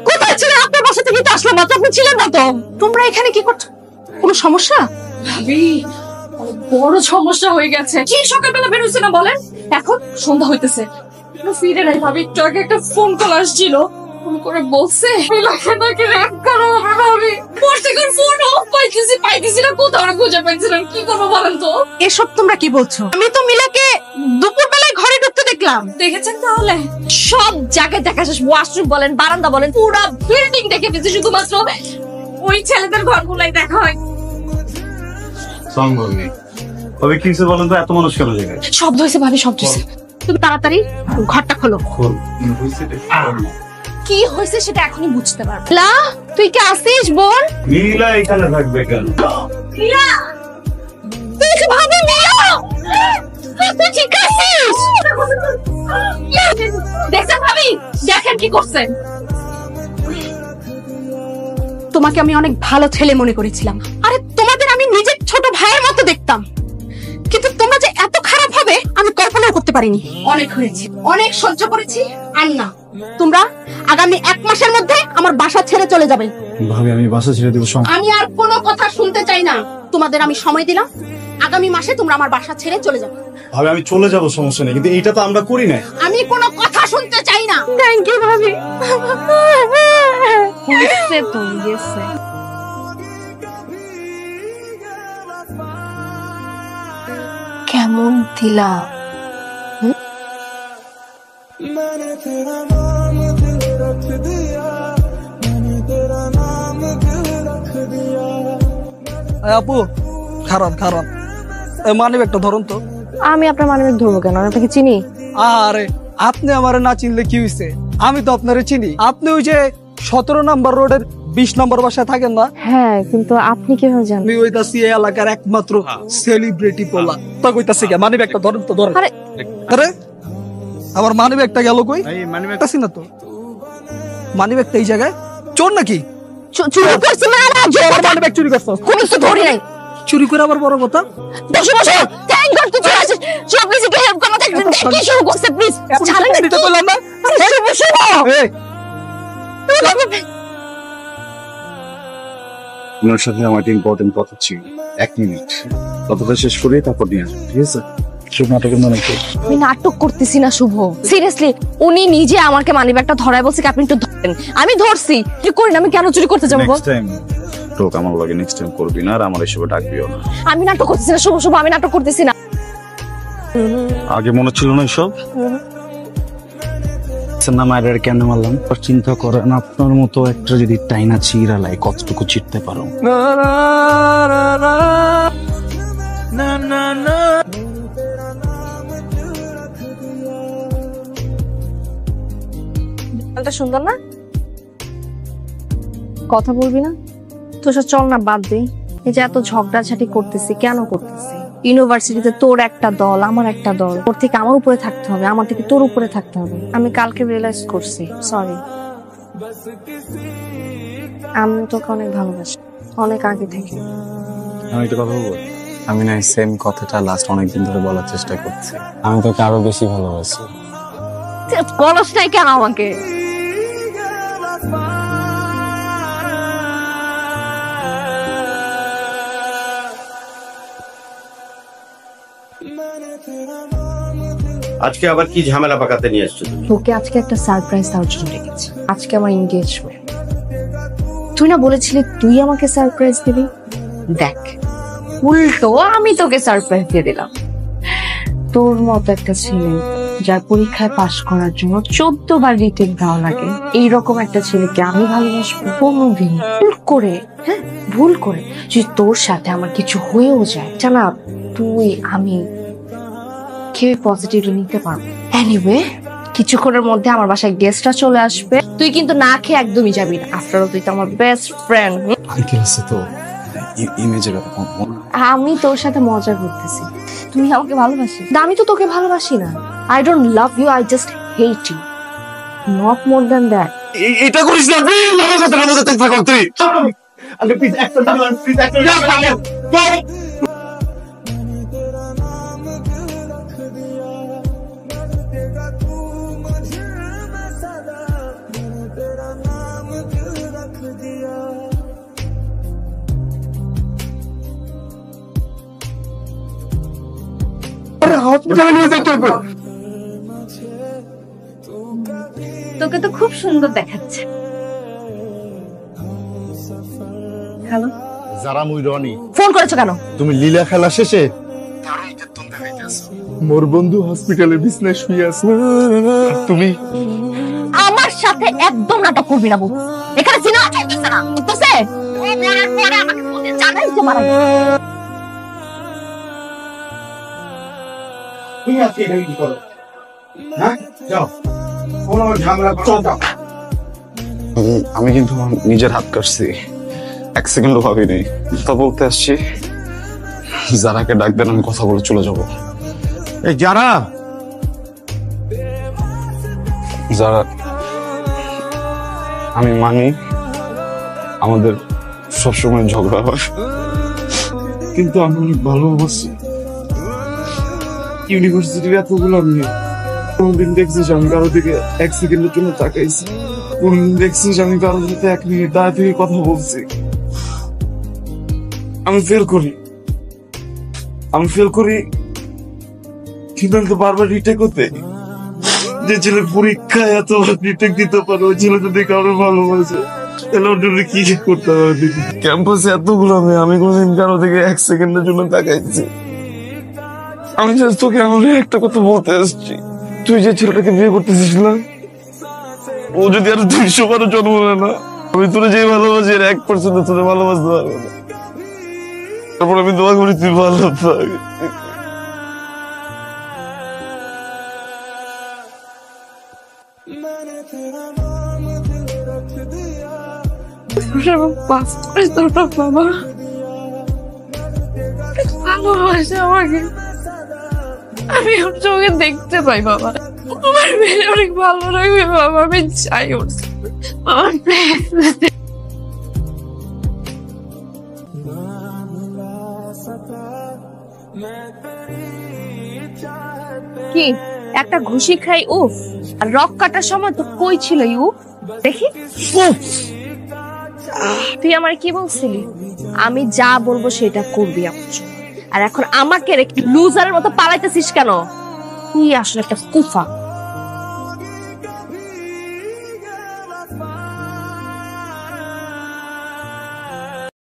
কোথায় ছিল? আপনার বাসা থেকে তো আসলাম, আপনি ছিলেন না তো। তোমরা এখানে কি করছো? কোনো সমস্যা? ভাবি বড় সমস্যা হয়ে গেছে। কি সকালবেলা বের হইছে না বলেন? এখন সন্ধ্যা হইতেছে, ফিরে নাই। ভাবি একটু আগে একটা ফোন কল আসছিল, ফোন করে বলছে নাকি র্যাপ করা হবে। ভাবি পরদিন ফোন অফ পাইতেছি না, কোথাও খুঁজে পাইছিলাম। কি করবো বলেন তো? এসব তোমরা কি বলছো? আমি তো মিলাকে দুপুর বেলায় ঘরে ঢুকতে দেখলাম। দেখেছেন তাহলে? সব জায়গায় দেখা শেষ, ওয়াশরুম বলেন, বারান্দা বলেন, পুরো বিল্ডিং দেখে ফেলছি, শুধুমাত্র ওই ছেলেদের ঘরগুলাই দেখা হয়। তবে কি বলেন তো, এত মানুষ কেন জায়গায়? শব্দ হয়েছে ভাবি, শব্দ হয়েছে। তুমি তাড়াতাড়ি ঘরটা খোলো। কি হয়েছে সেটা এখনই বুঝতে পারবো। লা, তুই কি আসিস বোন? নীলা এখানে থাকবে কেন? নীলা, তুই কি ভাবি? নীলা, তুই ঠিক আছিস? দেখছেন ভাবি, দেখেন কি করছেন। তোমাকে আমি অনেক ভালো ছেলে মনে করেছিলাম। আরে তোমাদের আমি নিজের ছোট ভাইয়ের মতো দেখতাম, কিন্তু তোমরা যে এত খারাপ হবে আমি কল্পনাও করতে পারিনি। অনেক হয়েছে, অনেক সহ্য করেছি, আর না। তোমরা আগামী 1 মাসের মধ্যে আমার বাসা ছেড়ে চলে যাবে। ভাবি আমি বাসা ছেড়ে দেব। আমি আর কোনো কথা শুনতে চাই না। তোমাদের আমি সময় দিলাম, আগামী মাসে তোমরা আমার বাসা ছেড়ে চলে যাবে। ভাবি আমি চলে যাব, সমস্যা নেই, কিন্তু এইটা তো আমরা করি না। আমি কোনো কথা শুনতে চাই না। থ্যাংক ইউ ভাবি। হয়েছে তো, গেছে। কেমন দিলা? আপু খারাপ খারাপ, মানিব একটা ধরুন তো। আমি আপনার মানিব্যাগ ধরবো কেন? আমি আপনাকে চিনি। আরে আপনি আমারে না চিনলে কি হয়েছে? আমি তো আপনারে চিনি। আপনি ওই যে 17 নম্বর রোডের 20 নম্বর বাসায় থাকেন না? হ্যাঁ, কিন্তু আপনি কিভাবে জানেন? আমি ওইটাছি এই এলাকার একমাত্র সেলিব্রিটি পোলা। তা কইতাছি কি, মানিব একটা ধরুন তো। ধরেন। আরে আমার মানিব একটা গেল কই? মানিব্যাগটা না তো। মানিব্যাগটা এই জায়গায় চোর নাকি? চুরি করছে না, না জোর মানিব্যাগ চুরি করছ? কোনো কিছু ধরি নাই। চুরি করে আবার বড় কথা। বসো বসো, থ্যাংক গড তুই চলে আসিস। সব প্লিজ একটু হেল্প করো। দেখ কি শুরু করছে, প্লিজ ছাড়েন না। এটা বললাম না। বসো বসো। এই আপনার সাথে আমার একটা ইম্পর্টেন্ট কথা ছিল। 1 মিনিট, কথাটা শেষ করে তারপর নিয়ে আসবো, ঠিক আছে? শুভ নাটকের মানে কি? আমি নাটক করতেছি না শুভ, সিরিয়াসলি। উনি নিজে আমাকে মানিব্যাগটা ধরায় বলছে কি আপনি একটু ধরেন। আমি ধরছি, কি করি না? আমি কেন চুরি করতে যাবো? নেক্সট টাইম তোক আমার লাগে নেক্সট টাইম করবি না, আর আমার এসবে ডাকবিও না। আমি নাটক করতেছি না শুভ, শুভ আমি নাটক করতেছি না। আগে মনে ছিল না এসব? না মায়ের কেন মারলাম? চিন্তা করেন, আপনার মতো একটা যদি টাইনা চিরালাই কতটুকু চিরতে পারো। সুন্দর না? কথা বলবি না? তো চল না বাদ দে। এই যে এত ঝগড়াঝাটি করতেছি, কেন করতেছি? ইউনিভার্সিটিতে তোর একটা দল, আমার একটা দল। তোর থেকে আমার উপরে থাকতে হবে, আমার থেকে তোর উপরে থাকতে হবে। আমি কালকে রিয়েলাইজ করছি, সরি। আমি তোকে অনেক ভালোবাসি, অনেক আগে থেকে। আমি একটা কথা বলবো? আমি না সেম কথাটা লাস্ট অনেকদিন ধরে বলার চেষ্টা করছি। আমি তোকে আরো বেশি ভালোবাসি। বলস নাই কেন আমাকে? আজকে আবার কি ঝামেলা পাকাতে নিয়ে আসছো তুমি? তোকে আজকে একটা সারপ্রাইজ দেওয়ার জন্য রেখেছি। আজকে আমার এনগেজমেন্ট। তুই না বলেছিলি তুই আমাকে সারপ্রাইজ দিবি? দেখ, উল্টো আমি তোকে সারপ্রাইজ দিয়ে দিলাম। তোর মতো একটা ছেলে যার পরীক্ষায় পাশ করার জন্য 14 বার রিটেক দেওয়া লাগে, এইরকম একটা ছেলেকে আমি ভালোবাসবো কোনোদিন? ভুল করে, হ্যাঁ ভুল করে যে তোর সাথে আমার কিছু হয়েও যায়, জানা তুই আমি কেউ পজিটিভলি নিতে পারবো। এনিওয়ে, কিছুক্ষণের মধ্যে আমার বাসায় গেস্টরা চলে আসবে। তুই কিন্তু না খেয়ে একদমই যাবি না। আফটার অল তুই তো আমার বেস্ট ফ্রেন্ড। আঙ্কেল আছে তো, ইমেজের আমি তোর সাথে মজা করতেছি। তুমি আমাকে ভালোবাসিস? আমি তো তোকে ভালোবাসি না। I don't love you, I just hate you, not more than that. এটা করিস না প্লিজ, আমার কথা বুঝতে থাক তুই। আগে প্লিজ একটা দিন, প্লিজ একটা দিন। হসপিটালে নিয়ে যেতে হবে। তোকে তো খুব সুন্দর দেখাচ্ছে। হ্যালো, যারা মুই রনি, ফোন করেছো কেন? তুমি লীলা খেলা শেষে মোর বন্ধু হসপিটালে বিছনায় শুয়ে আছে, আর তুমি আমার সাথে একদম নাটক করবি না বউ। এখানে সিনেমা চলতেছে না, বুঝতেছে? তুই বলার পরে আমাকে ফোন দিয়ে জানাই যে মারা গেছে। তুমি আজকে এখানে কি করো? হ্যাঁ, যাও, কোনো ঝামেলা করো না, যাও। আমি কিন্তু আমার নিজের হাত কাটছি, এক সেকেন্ডও ভাবিনি। তা বলতে আসছি, যারাকে ডাক দেন, আমি কথা বলে চলে যাব। এই যারা যারা, আমি মানি আমাদের সবসময় ঝগড়া হয়, কিন্তু আমি অনেক ভালোবাসি। ইউনিভার্সিটির এতগুলো আমি কোনদিন দেখছিস আমি কারো দিকে এক সেকেন্ডের জন্য তাকাইছি? কোনদিন দেখছিস আমি কারোর সাথে 1 মিনিট দাঁড়িয়ে থেকে কথা বলছি? আমি ফেল করি কিন্তু আমি তো বারবার রিটেক হতে। যে ছেলে পরীক্ষায় এত রিটেক দিতে পারে, ওই ছেলে যদি কারো ভালোবাসে তাহলে ওর জন্য কি করতে হবে? ক্যাম্পাসে এতগুলো মেয়ে, আমি কোনদিন কারো থেকে 1 সেকেন্ডের জন্য তাকাইছি? আমি জাস্ট তোকে আমার একটা কথা বলতে আসছি, তুই যে ছেলেটাকে বিয়ে করতেছিস না, ও যদি আরো 200 বারো জন্ম নেয় না, আমি তোরা যে ভালোবাসি 1% তোরে ভালোবাসতে পারবো না। তারপর আমি দোয়া করি তুই ভালো থাক। বাবা ভালোবাসে আমাকে, আমি ওর চোখে দেখতে পাই বাবা। আমার মেয়ে অনেক ভালো লাগবে বাবা, আমি চাই ওর আমার কি একটা ঘুষি খাই উফ, আর রক কাটার সময় তো কই ছিল উফ? দেখি তুই আমার কি বলছিলি? আমি যা বলবো সেটা করবি আমার জন্য। আর এখন আমাকে রেখে লুজারের মতো পালাইতেছিস কেন? তুই আসলে একটা কুফা।